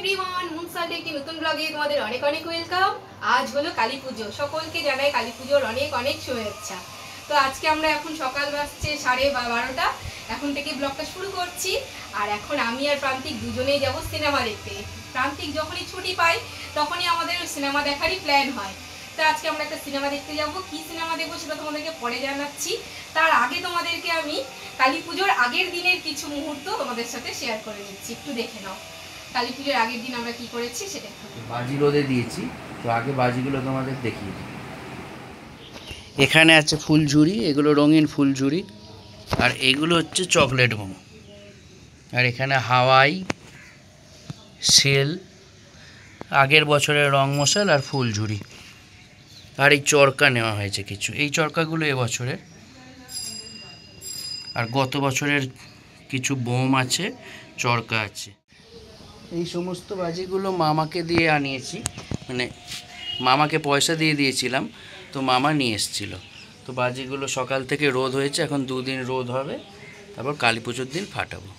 Everyone, মুনসালডে একটি নতুন ব্লগে তোমাদের অনেক অনেক ওয়েলকাম। আজ হলো কালী পুজো, সকলকে জানাই কালী পুজোর অনেক অনেক শুভেচ্ছা। তো আজকে আমরা এখন সকাল বাজছে 12:30, এখন থেকে ব্লগটা শুরু করছি। আর এখন আমি আর প্রান্তিক দুজনেই যাব সিনেমা দেখতে। প্রান্তিক যখনই ছুটি পাই তখনই আমাদের সিনেমা দেখারই প্ল্যান হয়। তো আজকে আমরা একটা সিনেমা দেখতে যাব, কি সিনেমা দেখবো সেটা তোমাদেরকে পরে জানাচ্ছি। তার আগে তোমাদেরকে আমি কালী পুজোর আগের দিনের কিছু মুহূর্ত তোমাদের সাথে শেয়ার করে নিচ্ছি, একটু দেখে নাও। কালী পুজোর আগের দিন আমরা কি করেছি সেটা বাজি রোদে দিয়েছি, তো আগে বাজিগুলো তোমাদের দেখিয়ে দিই। এখানে আছে ফুলঝুরি, এগুলো রঙিন ফুলঝুরি, আর এগুলো হচ্ছে চকলেট বোম। আর এখানে হাওয়াই, সেল, আগের বছরের রং মশাল আর ফুলঝুরি। আর এই চরকা নেওয়া হয়েছে কিছু, এই চরকাগুলো এবছরের। আর গত বছরের কিছু বোম আছে, চরকা আছে। এই সমস্ত বাজিগুলো মামাকে দিয়ে আনিয়েছি, মানে মামাকে পয়সা দিয়ে দিয়েছিলাম, তো মামা নিয়ে এসেছিলো। তো বাজিগুলো সকাল থেকে রোদ হয়েছে, এখন 2 দিন রোদ হবে, তারপর কালী পুজোর দিন ফাটাবো।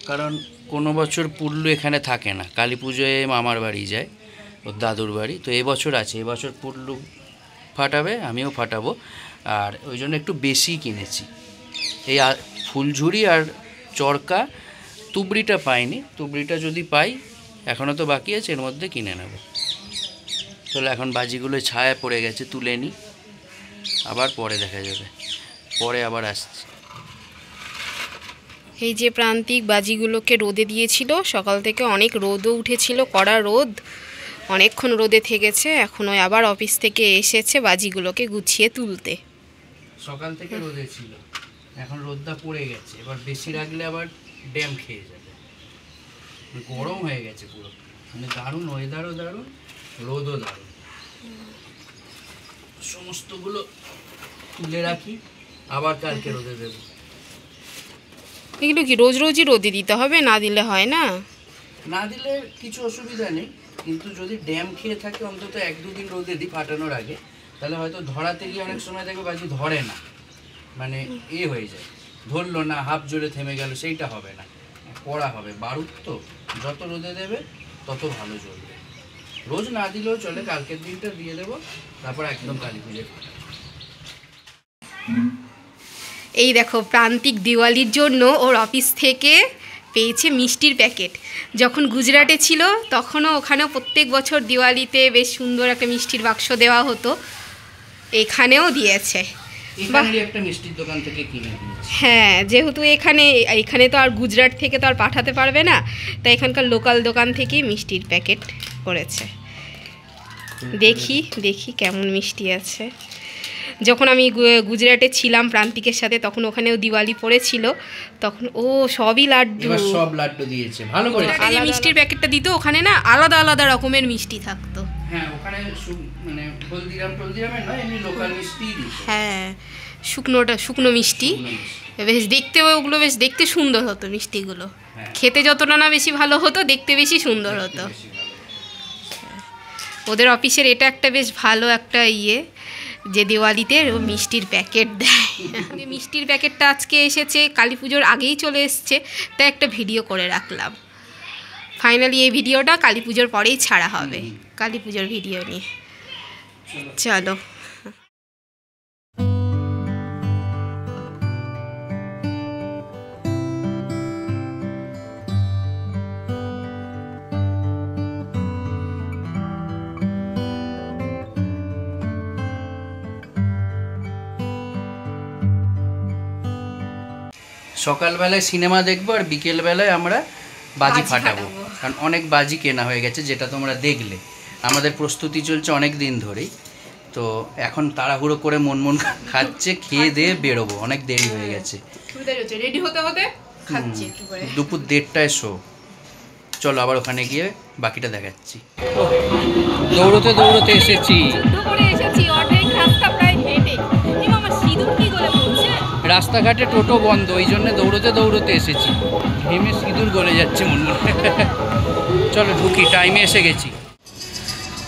কারণ কোনো বছর পুল্লু এখানে থাকে না, কালী পুজোয় মামার বাড়ি যায়, ওর দাদুর বাড়ি। তো এবছর আছে, এবছর পুল্লু ফাটাবে, আমিও ফাটাবো। আর ওই জন্য একটু বেশি কিনেছি। এই ফুলঝুরি আর চরকা, তুবড়িটা পাইনি, তুবড়িটা যদি পাই, এখনও তো বাকি আছে, এর মধ্যে কিনে নেব। তাহলে এখন বাজিগুলো ছায়া পড়ে গেছে, তুলে নিই, আবার পরে দেখা যাবে, পরে আবার আসছি। এই যে প্রান্তিক বাজিগুলোকে রোদে দিয়েছিল, সকাল থেকে অনেক রোদও উঠেছিল, কড়া রোদ, অনেকক্ষণ রোদে থেকেছে। এখন ওই আবার অফিস থেকে এসেছে বাজিগুলোকে গুছিয়ে তুলতে। সকাল থেকে রোদে ছিল, এখন রোদটা পড়ে গেছে, এবার বেশি রাখলে আবার ড্যাম খেয়ে যাবে, গরম হয়ে গেছে পুরো। মানে দারুণ, ওয়েদারও দারুণ, রোদও দারুণ। সমস্তগুলো তুলে রাখি, আবার কালকে রোদে দেবো। এগুলো কি রোজ রোজই রোদে দিতে হবে? না দিলে হয় না? না দিলে কিছু অসুবিধা নেই, কিন্তু যদি ড্যাম খেয়ে থাকে অন্তত 1-2 দিন রোদে দিই ফাটানোর আগে, তাহলে হয়তো ধরাতে গিয়ে অনেক সময় দেখবে বাজি ধরে না, মানে হয়ে যায়, ধরলো না, হাফ জোরে থেমে গেল, সেইটা হবে না, কড়া হবে। বারুদ তো যত রোদে দেবে তত ভালো জ্বলবে। রোজ না দিলেও চলে, কালকের দিনটা দিয়ে দেবো, তারপর একদম কালী পুজোয় ফাটাবো। এই দেখো, প্রান্তিক দিওয়ালির জন্য ওর অফিস থেকে পেয়েছে মিষ্টির প্যাকেট। যখন গুজরাটে ছিল তখনও ওখানেও প্রত্যেক বছর দিওয়ালিতে বেশ সুন্দর একটা মিষ্টির বাক্স দেওয়া হতো, এখানেও দিয়েছে। একটা মিষ্টির দোকান থেকে কিনে দিয়েছি। হ্যাঁ, যেহেতু এখানে তো আর গুজরাট থেকে তো আর পাঠাতে পারবে না, তাই এখানকার লোকাল দোকান থেকেই মিষ্টির প্যাকেট করেছে। দেখি দেখি কেমন মিষ্টি আছে। যখন আমি গুজরাটে ছিলাম প্রান্তিকের সাথে, তখন ওখানেও দিওয়ালি পড়েছিল, তখন ও সবই লাড্ডু, সব লাড্ডু দিয়েছে, ভালো করে। এই মিষ্টির প্যাকেটটা দিত, ওখানে না আলাদা আলাদা রকমের মিষ্টি থাকতো। হ্যাঁ, ওখানে মানে হলদিরামের নয়, এমনি লোকাল মিষ্টি দিত। হ্যাঁ, শুকনো মিষ্টি, বেশ দেখতে, ওগুলো বেশ দেখতে সুন্দর হতো মিষ্টিগুলো। খেতে যতটা না বেশি ভালো হতো, দেখতে বেশি সুন্দর হতো। ওদের অফিসের এটা একটা বেশ ভালো একটা যে দিওয়ালিতে মিষ্টির প্যাকেট দেয়। মিষ্টির প্যাকেটটা আজকে এসেছে, কালী পুজোর আগেই চলে এসছে, তাই একটা ভিডিও করে রাখলাম। ফাইনালি এই ভিডিওটা কালী পুজোর পরেই ছাড়া হবে, কালী পুজোর ভিডিও নিয়ে। চলো। সকালবেলায় সিনেমা দেখবো, আর বিকেলবেলায় আমরা বাজি ফাটাবো। কারণ অনেক বাজি কেনা হয়ে গেছে, যেটা তোমরা দেখলে। আমাদের প্রস্তুতি চলছে অনেক দিন ধরেই, তো এখন তাড়াহুড়ো করে মন খাচ্ছে, খেয়ে দিয়ে বেরোবো, অনেক দেরি হয়ে গেছে, রেডি হতে হতে দুপুর 1:30টায় শো। চলো আবার ওখানে গিয়ে বাকিটা দেখাচ্ছি। দৌড়তে দৌড়তে এসেছি, রাস্তাঘাটে টোটো বন্ধ, ওই জন্য দৌড়তে দৌড়তে এসেছি, ঘেমে সিঁদুর গলে যাচ্ছে মনে মনে। চলো ঢুকি, টাইমে এসে গেছি।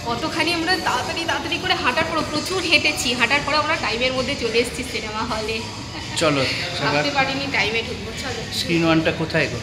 কতখানি আমরা তাড়াতাড়ি করে হাঁটার পর, প্রচুর হেঁটেছি, হাঁটার পরে আমরা টাইমের মধ্যে চলে এসেছি সিনেমা হলে। চলো, ভাবতে পারিনি টাইমে ঢুকবো। চলো। স্ক্রিন ওয়ানটা কোথায় গো?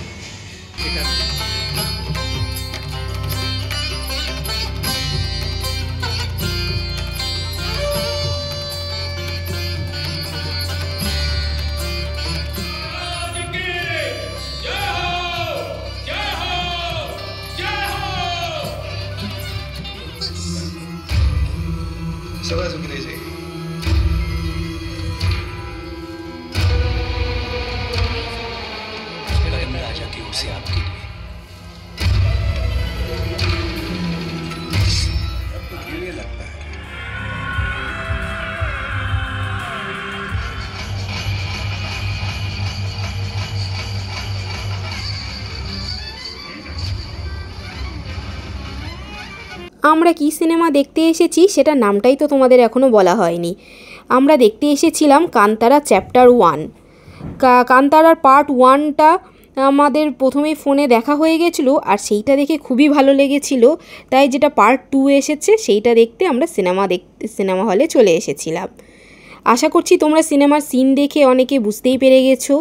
सवा की ले जाइए। आज मैं आ जाती हूँ उसे आपके लिए। आपको क्यों ये लगता है? আমরা কি সিনেমা দেখতে এসেছি সেটা নামটাই তো তোমাদের এখনও বলা হয়নি। আমরা দেখতে এসেছিলাম কান্তারা চ্যাপ্টার 1। কান্তারার পার্ট 1টা আমাদের প্রথমেই ফোনে দেখা হয়ে গেছিলো, আর সেইটা দেখে খুবই ভালো লেগেছিলো। তাই যেটা পার্ট 2 এসেছে সেইটা দেখতে আমরা সিনেমা হলে চলে এসেছিলাম। আশা করছি তোমরা সিনেমার সিন দেখে অনেকে বুঝতেই পেরে গেছো।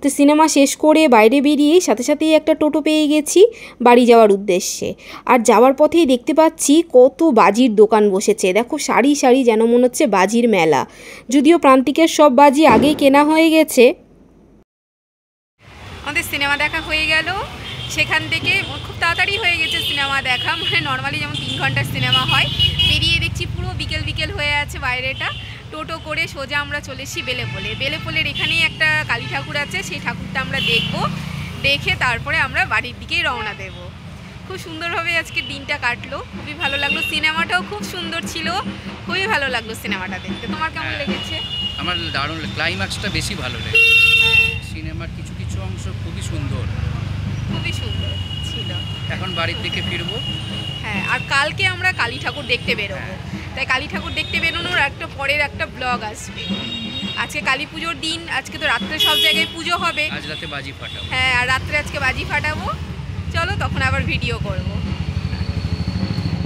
তো সিনেমা শেষ করে বাইরে বেরিয়ে সাথে সাথেই একটা টোটো পেয়ে গেছি বাড়ি যাওয়ার উদ্দেশ্যে। আর যাওয়ার পথেই দেখতে পাচ্ছি কত বাজির দোকান বসেছে। দেখো সারি সারি, যেন মনে হচ্ছে বাজির মেলা। যদিও প্রান্তিকের সব বাজি আগেই কেনা হয়ে গেছে। আমাদের সিনেমা দেখা হয়ে গেল। সেখান থেকে খুব তাড়াতাড়ি হয়ে গেছে সিনেমা দেখা, মানে নর্মালি যেমন 3 ঘন্টার সিনেমা হয়। বেরিয়ে দেখছি পুরো বিকেল বিকেল হয়ে আছে বাইরেটা। টোটো করে সোজা আমরা চলে এসেছি বেলেপোলের এখানেই একটা কালী ঠাকুর আছে, সেই ঠাকুরটা আমরা দেখব। দেখে তারপরে আমরা বাড়ির দিকেই রওনা দেব। খুব সুন্দরভাবে আজকে দিনটা কাটলো, খুবই ভালো লাগলো। সিনেমাটাও খুব সুন্দর ছিল, খুবই ভালো লাগলো সিনেমাটা দেখতে। তোমার কেমন লেগেছে? আমার দারুণ, ক্লাইম্যাক্সটা বেশি ভালো লেগেছে। হ্যাঁ, সিনেমার কিছু কিছু অংশ খুবই সুন্দর ছিল। এখন বাড়ির দিকে ফিরবো। হ্যাঁ, আর কালকে আমরা কালী ঠাকুর দেখতে বেরোবো। তাই কালী ঠাকুর দেখতে বেরোনোর একটা পরের একটা ব্লগ আসবে। আজকে কালী পুজোর দিন, আজকে তো রাত্রে সব জায়গায় পুজো হবে। আজ রাতে বাজি ফাটাবো। হ্যাঁ, আর রাত্রে আজকে বাজি ফাটাবো। চলো তখন আবার ভিডিও করব।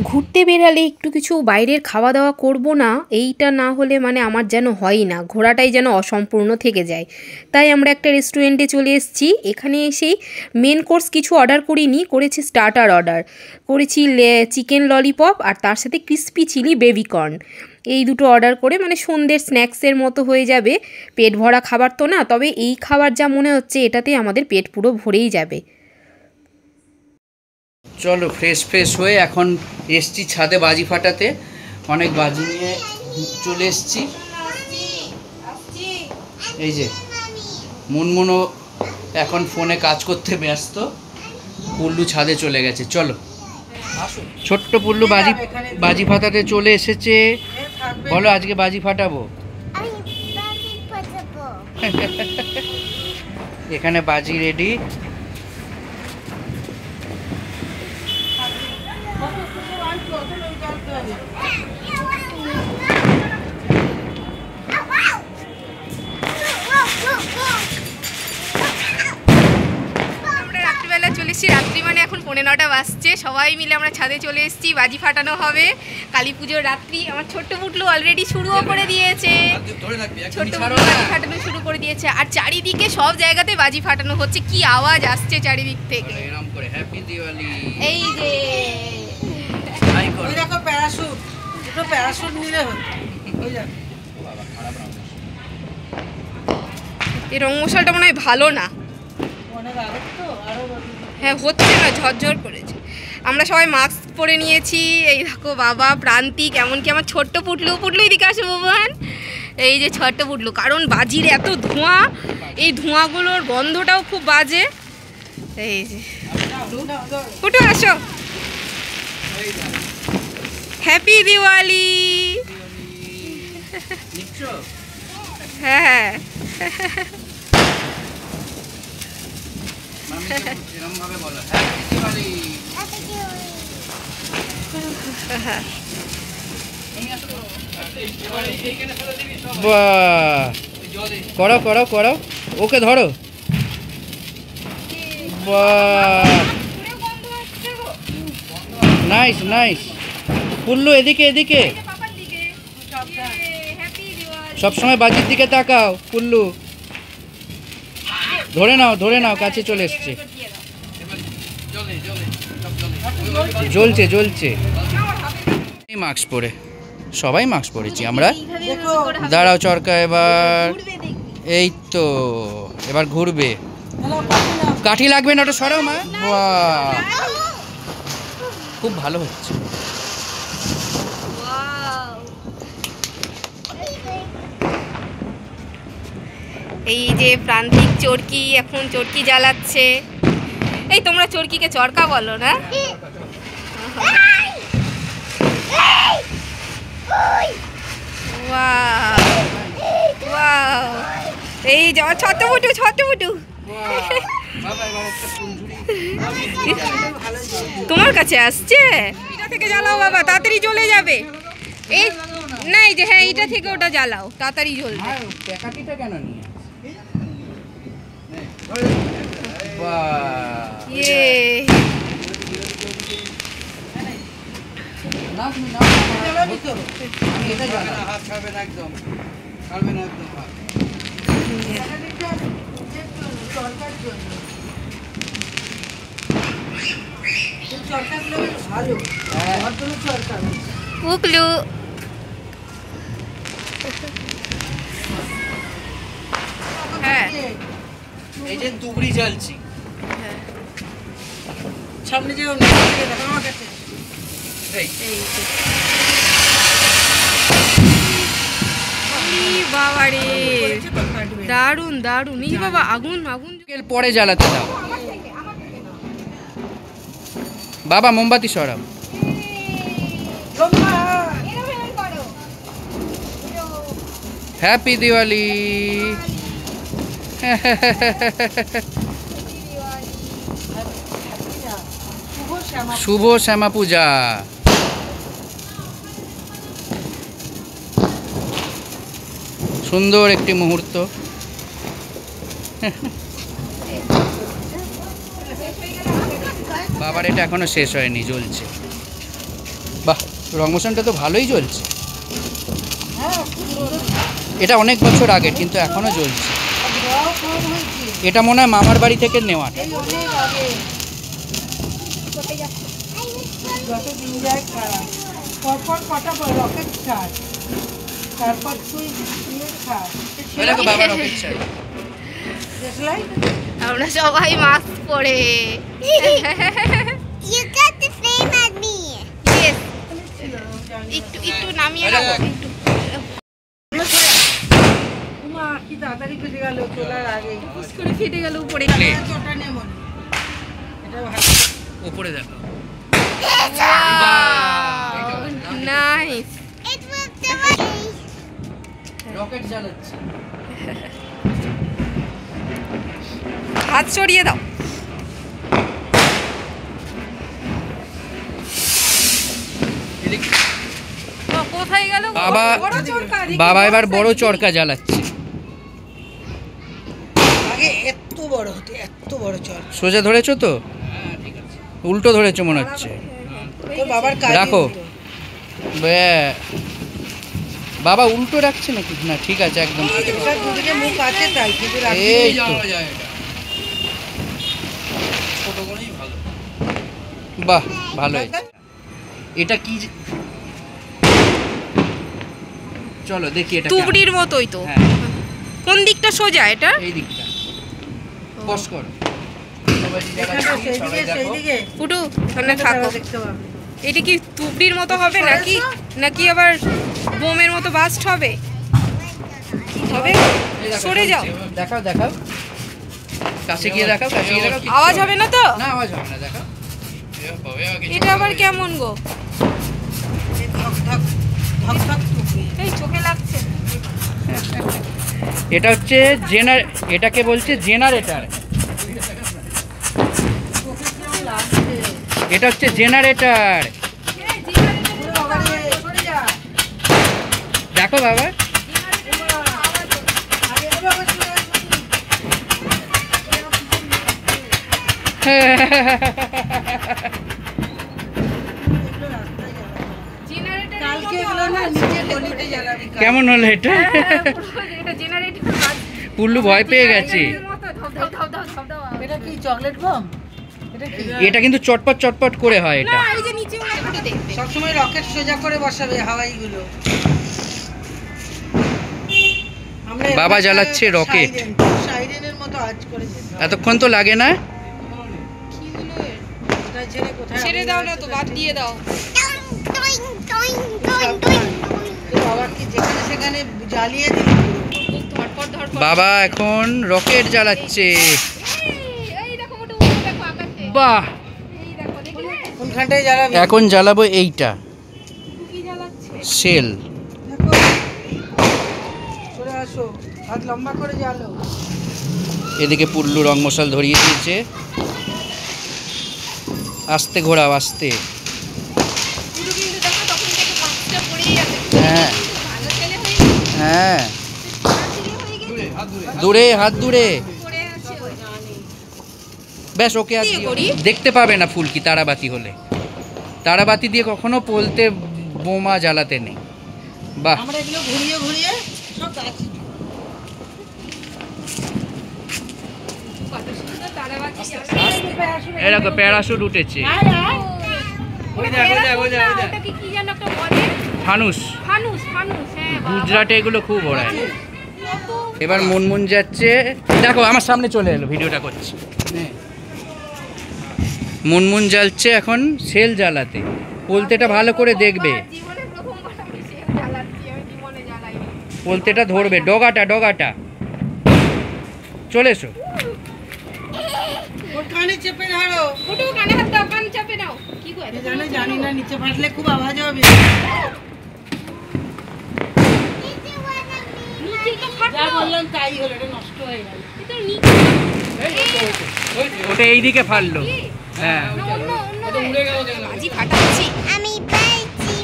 ঘুরতে বেরালে একটু কিছু বাইরের খাওয়া দাওয়া করব না, এইটা না হলে মানে আমার যেন হয় না, ঘোরাটাই যেন অসম্পূর্ণ থেকে যায়। তাই আমরা একটা রেস্টুরেন্টে চলে এসেছি। এখানে এসেই মেন কোর্স কিছু অর্ডার করিনি, করেছি স্টার্টার অর্ডার করেছি। চিকেন ললিপপ আর তার সাথে ক্রিস্পি চিলি বেবিকর্ন, এই দুটো অর্ডার করে মানে সন্ধ্যের স্ন্যাক্সের মতো হয়ে যাবে। পেট ভরা খাবার তো না, তবে এই খাবার যা মনে হচ্ছে এটাতে আমাদের পেট পুরো ভরেই যাবে। চলো ফ্রেশ হয়ে এখন এসছি ছাদে বাজি ফাটাতে। অনেক বাজি নিয়ে চলে এসছি। এই যে মুনমুনও এখন ফোনে কাজ করতে ব্যস্ত। পুল্লু ছাদে চলে গেছে। চলো, ছোট্ট পুল্লু বাজি ফাটাতে চলে এসেছে। বলো আজকে বাজি ফাটাবো। এখানে বাজি রেডি। রাত্রি মানে এখন 9:15 বাজছে। সবাই মিলে আমরা ছাদে চলে এসেছি, বাজি ফাটানো হবে কালী পুজোর রাত্রি। আমার ছোট্ট পুটলু অলরেডি শুরুও করে দিয়েছে, ছোট্ট পুটলু বাজি ফাটানো শুরু করে দিয়েছে। আর চারিদিকে সব জায়গাতে বাজি ফাটানো হচ্ছে, কি আওয়াজ আসছে চারিদিক থেকে। এই যে দেখো প্যারাশুট, দুটো প্যারাশুট নিলে হতো। এই রং মশালটা মনে হয় ভালো না। হ্যাঁ, হচ্ছে না, ঝরঝর করেছে। আমরা সবাই মাস্ক পরে নিয়েছি। এই দেখো বাবা, প্রান্তিক, এমনকি আমার ছোট্ট পুটলু এদিকে আসো বাবান। এই যে ছোট্ট পুটলু, কারণ বাজির এত ধোঁয়া, এই ধোঁয়াগুলোর গন্ধটাও খুব বাজে। এই যে পুটু আসো, হ্যাপি দিওয়ালি। হ্যাঁ করো করো করো, ওকে ধরো। Nice nice. পুল্লু এদিকে এদিকে, সবসময় বাজির দিকে তাকাও। পুল্লু ধরে নাও, কাছে চলে এসছে। জ্বলছে। মাস্ক পরে, সবাই মাস্ক পরেছি আমরা। দাঁড়াও চরকা, এবার এই তো এবার ঘুরবে। কাঠি লাগবে না, ওটা সরাও মা। খুব ভালো হচ্ছে। এই যে প্রান্তিক চরকি এখন চরকি জ্বালাচ্ছে। এই তোমরা চরকিকে চরকা বলো না? ওয়াও ওয়াও, এই যাওয়া ছোট বুটু তোমার কাছে আসছে। এটা থেকে জ্বালাও বাবা, তাড়াতাড়ি জ্বলে যাবে। এই না, এই যে হ্যাঁ এটা থেকে ওটা জ্বালাও, তাড়াতাড়ি জ্বলবে। প্যাকাটিটা কেন নিয়ে ইয়ে হাত ছাড়বে না একদম, ছাড়বে না একদম হাত। উকলু হ্যাঁ, এই যে তুবড়ি জ্বালছি। সামনে যে আমার কাছে এই বাবা রে, দারুন দারুন। এই বাবা আগুন আগুন, পরে জ্বালাতে দাও বাবা, মোমবাতি সরাও। হ্যাপি দিওয়ালি। শুভ শ্যামা পূজা। সুন্দর একটি মুহূর্ত। বাবার এটা এখনো শেষ হয়নি, জ্বলছে। বাহ, রংমোশনটা তো ভালোই জ্বলছে। এটা অনেক বছর আগের, কিন্তু এখনো জ্বলছে। এটা মনে হয় মামার বাড়ি থেকে নেওয়া। যত দিন যায় খারাপ, পরপর কটা রকেট ছাড়, তারপর তুই খাস। বাবা রকেট ছাড়। দেখলাই আমরা সবাই মাস্ক পরে। You got the same as me. Yes. একটু একটু নামিয়ে রাখো একটু। মা কি তাড়াতাড়ি ফেটে গেল তোলার আগে। ফুস করে ফেটে গেল উপরে। ওটা নে মনে, এটা ভালো। উপরে দেখো। Nice. It was the way. Rocket জ্বালাচ্ছে। হাত সরিয়ে দাও। কোথায় গেল বাবা? বাবা এবার বড় চরকা জ্বালাচ্ছে। আগে এত বড় হতো, এত বড় চল। সোজা ধরেছো তো? উল্টো ধরেছো মনে হচ্ছে। তোর বাবার কাজ রাখো। বাবা উল্টো রাখছে নাকি? না ঠিক আছে, একদম ঠিক আছে। দুদিকে মুখ আছে তাই, কিন্তু এই তো। বাহ, ভালো হয়েছে। এটা কি চলো দেখি। এটা তুবড়ির মতোই তো। হ্যাঁ, কোন দিকটা সোজা এটা? এই দিকটা বস করো। সেইদিকে ফুটু ওখানে থাকো। দেখতে পাবে। এটা কি তুবড়ির মতো হবে নাকি নাকি আবার বোমের মতো বাস্ট হবে? হবে? সরে যাও। দেখাও দেখাও, কাছে গিয়ে দেখাও, কাছে গিয়ে দেখাও। আওয়াজ হবে না তো? না, আওয়াজ হবে না, দেখাও। এটা আবার কেমন গো? ধক ধক ধক ধক টুকরি। এই চোখে লাগছে। এটা হচ্ছে এটাকে বলছে জেনারেটর। এটা হচ্ছে জেনারেটর। দেখো বাবা। কালকে এগুলো না নিচে গলিতে জ্বালাবি। কেমন হলো এটা? পুল্লু ভয় পেয়ে গেছে। এটা কি চকলেট বম? এটা কি? এটা কিন্তু চটপট চটপট করে হয় এটা। সবসময় রকেট সোজা করে বসাবে হাওয়াইগুলো। আমরা বাবা জ্বালাচ্ছে রকেট। সাইরেনের মতো আজ করেছে। এতক্ষণ তো লাগে না। কোথায় ছেড়ে কোথায় ছেড়ে দাও না তো, বাদ দিয়ে দাও। Doing, doing, doing, doing, doing, doing. তোর বাবা কি যেখানে সেখানে জ্বালিয়ে দিল পুরো। ধরপড় ধরপড়। বাবা এখন রকেট জ্বালাচ্ছে। এই দেখো মোটু উড়ে দেখো আকাশে। বাহ, এই দেখো দেখলে? কোনখানটায় জ্বালাবি? এখন জ্বালাবো এইটা, কি জ্বালাচ্ছে? সেল। দেখো চলে আসো, হাত লম্বা করে জ্বালো। এদিকে পুল্লু রং মশাল ধরিয়ে দিয়েছে। আস্তে ঘোরাও, আস্তে। পুরো কিন্তু দেখো তখন থেকে বাচ্চা পড়েই আছে। হ্যাঁ ভালো ছেলে হয়ে গেছে। হ্যাঁ, ভালো ছেলে হয়ে গেছে। দূরে, হাত দূরে। পড়ে আছে ওই। ব্যাস, ওকে আর দিয়ে দিও করি? না। দেখতে পাবে না ফুলকি তারাবাতি হলে। তারাবাতি দিয়ে কখনো পোলতে বোমা জ্বালাতে নেই। বাহ, আমরা এগুলো ঘুরিয়ে ঘুরিয়ে সব গাছ কত সুন্দর তারাবাতি জ্বালাচ্ছে। এরকম প্যারাশুট উঠেছে। ওটাকে কি যেন একটা বলে? ফানুস, ফানুস, ফানুস, হ্যাঁ বাবা। গুজরাটে এগুলো খুব ওড়ায়। কত এবার মুনমুন যাচ্ছে, দেখো আমার সামনে চলে এলো, ভিডিওটা করছি। মুনমুন জ্বালছে এখন সেল জ্বালাতে। পোলতেটা ভালো করে দেখবে, জীবনে প্রথমবার আমি সেল জ্বালাচ্ছি, আমি জীবনে জ্বালাইনি। পোলতেটা ধরবে, ডগাটা ডগাটা। চলে এসো। ওর কানে চেপে ধরো। ফুটু কানে হাত দাও, কান চাপে নাও। কি গো এত জানি না, নিচে ফাটলে খুব আওয়াজ হবে। নিচে তো যা ফাটলো। বললাম তাই হলো, এটা নষ্ট হয়ে গেল। এটা নিচে ওটা এইদিকে ফাটলো। কি? হ্যাঁ, না, অন্য বাজি ফাটাচ্ছি আমি পাইছি।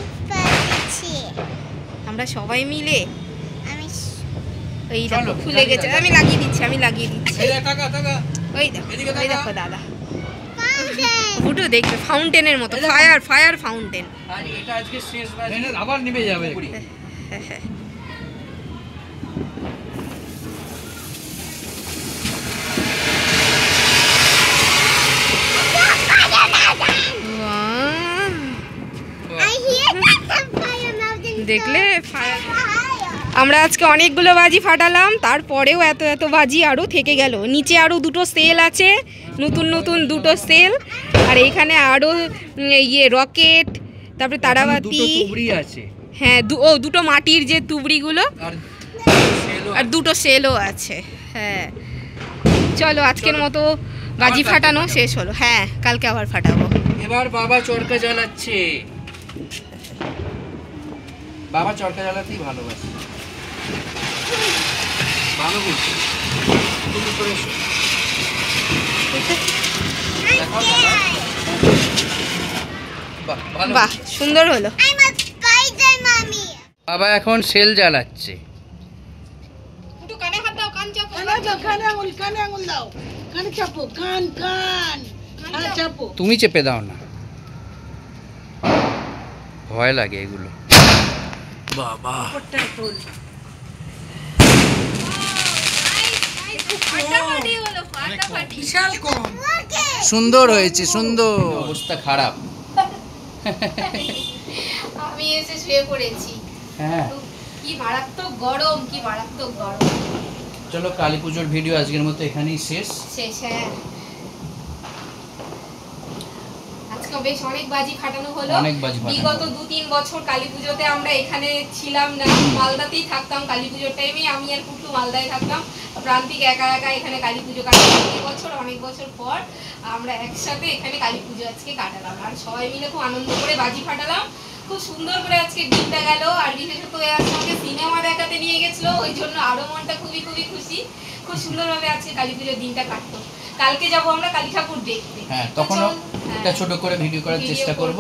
আমরা সবাই মিলে। আমি এই চলো, দেখো ফুলে গেছে। আমি লাগিয়ে দিচ্ছি। ওই দেখো দাদা। ফাউন্টেন। ফুটু দেখবে ফাউন্টেনের মতো, ফায়ার ফাউন্টেন। আর এটা আজকে শেষ বাজি, আবার নেমে যাবে। I hear that fire mountain. দেখলে ফায়ার। আমরা আজকে অনেকগুলো বাজি ফাটালাম, তারপরেও এত বাজি আরও থেকে গেল। নিচে আরও দুটো সেল আছে, নতুন নতুন দুটো সেল। আর এইখানে আরও রকেট, তারপরে তারাবাতি। দুটো তুবড়ি আছে। হ্যাঁ, দুটো মাটির যে তুবড়িগুলো, আর সেলও আর দুটো সেলও আছে। হ্যাঁ, চলো আজকের মতো বাজি আবার কালকে ফাটানো ফাটাবো। শেষ হলো। হ্যাঁ, কালকে আবার ফাটাবো। এবার বাবা চরকা জ্বালাচ্ছে। বাবা চরকা জ্বালাতেই ভালোবাসে। ভালো বলছে। তুমি করে এসো। দেখাও, দেখাও। বাহ, ভালো বাহ, বলছে। সুন্দর হলো। I'm a spider, mommy. বাবা এখন সেল জ্বালাচ্ছে। একটু কানে হাত দাও, কান চাপো। কানে আঙুল দাও, কানে চাপো, কান চাপো। তুমি চেপে দাও না, ভয় লাগে এগুলো। বাবা, ওটা তোল। ফাটাফাটি হলো, ফাটাফাটি। বিশাল কম। সুন্দর হয়েছে, সুন্দর। অবস্থা খারাপ। আমি এসে শুয়ে পড়েছি। হ্যাঁ, কি মারাত্মক গরম, কি মারাত্মক গরম। চলো কালী পুজোর ভিডিও আজকের মতো এখানেই শেষ। শেষ। হ্যাঁ, আজকে বেশ অনেক বাজি ফাটানো হলো। অনেক বাজি ফাটানো বিগত হলো। 2-3 বছর কালী পুজোতে আমরা এখানে ছিলাম না, মালদাতেই থাকতাম। কালী পুজোর টাইমে আমি আর কুটু মালদায় থাকতাম। প্রান্তিক একা একা এখানে কালী পুজো কাটালাম। অনেক বছর পর আমরা একসাথে এখানে কালী পুজো আজকে কাটালাম, আর সবাই মিলে খুব আনন্দ করে বাজি ফাটালাম। খুব সুন্দর করে আজকে দিনটা গেল। আর বিশেষত আজকে সিনেমা দেখাতে নিয়ে গেছিলো, ওই জন্য আরো মনটা খুবই খুশি। খুব সুন্দরভাবে আজকে কালী পুজোর দিনটা কাটতো। কালকে যাব আমরা কালী ঠাকুর দেখতে। হ্যাঁ, তখনও হ্যাঁ, একটা ছোট করে ভিডিও করার ভিডিও চেষ্টা করব।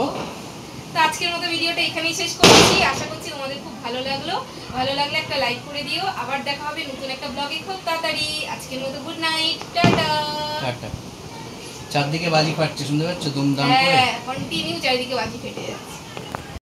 তো আজকের মতো ভিডিওটা এখানেই শেষ করছি। আশা করছি তোমাদের খুব ভালো লাগলো। ভালো লাগলে একটা লাইক করে দিও। আবার দেখা হবে নতুন একটা ব্লগে খুব তাড়াতাড়ি। আজকের মতো গুড নাইট, টাটা। টাটা। চারদিকে বাজি ফাটছে, শুনতে পাচ্ছ? দুমদাম করে। হ্যাঁ, কন্টিনিউ চারিদিকে বাজি ফেটে যাচ্ছে।